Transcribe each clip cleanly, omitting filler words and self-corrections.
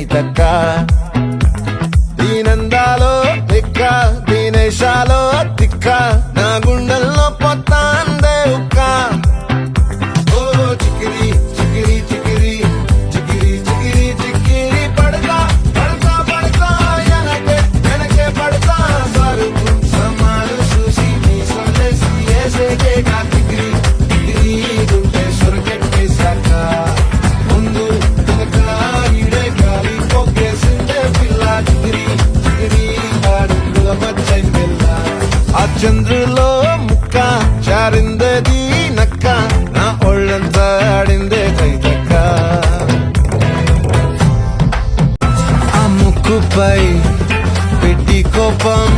కైతక్క దీనందాలో లెక్క దీనేశాలో తిక్క నా గుండెల్లో పొత్తాందే ఉక్క ఓ చికిరి చికిరి చికిరి చికిరి చికిరి చికిరి పడతా పడతా పడతా వెనకే పడతా సరుకు సమాలు చూసి నీ సొల్లేసి ఏసేకే కా చికిరి చికిరి గుంటే సొరకెట్టేశాక ముందు వెనక ఈడే గాలి పొగ్గేసిందే పిల్ల చికిరి చికిరి అడుగుల మధ్య పిల్ల ఆ చంద్రులో ముక్క చారిందది నక్క నా ఒళ్ళంతా ఆడిందే కైతక్క ఆ ముక్కుపై పెట్టి కోపం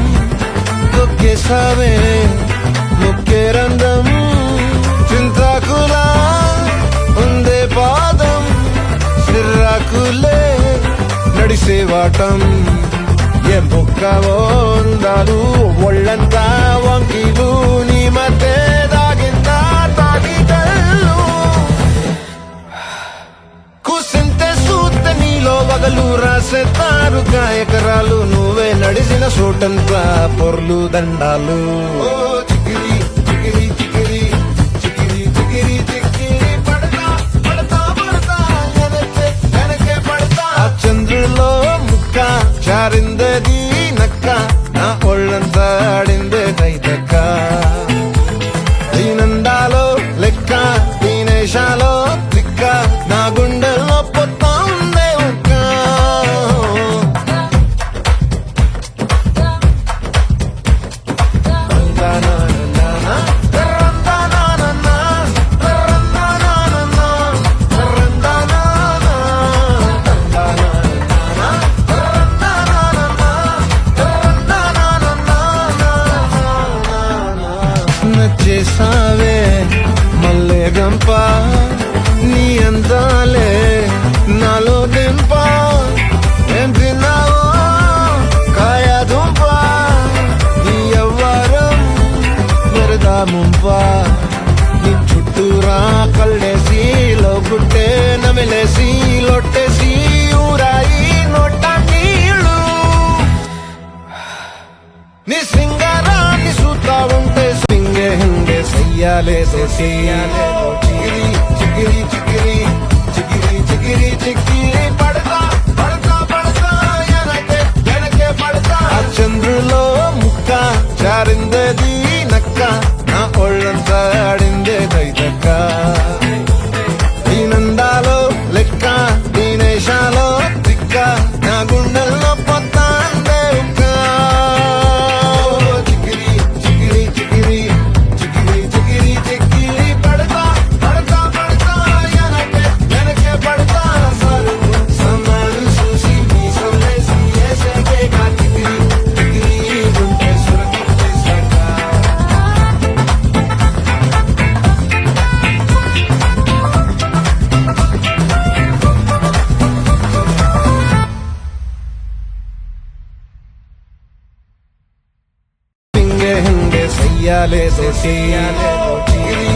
తొక్కేసావే ముక్కే రంధం చింతాకులా ఉందే పాదం సిర్రాకులే నడిసేవాటం ఏ బొక్కవో ఉందాలు ఒళ్ళంతా వంకీలు నీ మధ్య దాగిందా తాగిదళ్ళు కూసింతే సూత్తే నీలో వగలు రాసేతారు గాయకరాలు నువ్వే నడిసిన చోటంతా పొర్లు దండాలు చికిరి చికిరి చికిరి చికిరి చికిరి చికిరి పడతా పడతా పడతా వెనకే పడతా ఆ చంద్రులో ముక్క చారిందది నక్క నా ఒళ్ళంతా ఆడిందే కైతక్క దీనందాలో లెక్క దీనేశాలో తిక్క నా గుండెల్లో పొత్తా ఉందే ఉక్క నచ్చేసావే మల్లె గంప నీ అందాలే నాలో దింప ఏం తిన్నావో కాయ దుంప నీ ఎవ్వరం మెరదా ముంప నీ చుట్టూరా కళ్ళేసి లోగుట్టే నమిలేసి లొట్టేసి ఊరాయి నోట నీళ్ళు నీ సింగారాన్ని చూస్తా ఉంటే సింగే హింగే సయ్యాలే సయ్యాలే చిగిరి చిగిరి చిగిరి చిగిరి చిగిరి చిగిరి పడతా పడతా పడతా వెనకే పడతా ఆ చంద్రులో ముక్క చారిందది నక్క నా ఒళ్ళంతా ఆడిందే కైతక్క దీనందాలో లెక్క దీనేశాలో తిక్క నా గుండెల్లో పొత్తాందే ఉక్క చికిరి చికిరి చికిరి చికిరి చికిరి చికిరి పడతా పడతా పడతా వెనకే పడతా సరుకు సమాలు చూసి నీ సొల్లేసి ఏసేకే కా చికిరి చికిరి గుంటే సురకెట్టేశాక హింగే హింగే సయ్యాలే సయ్యాలే చికిరి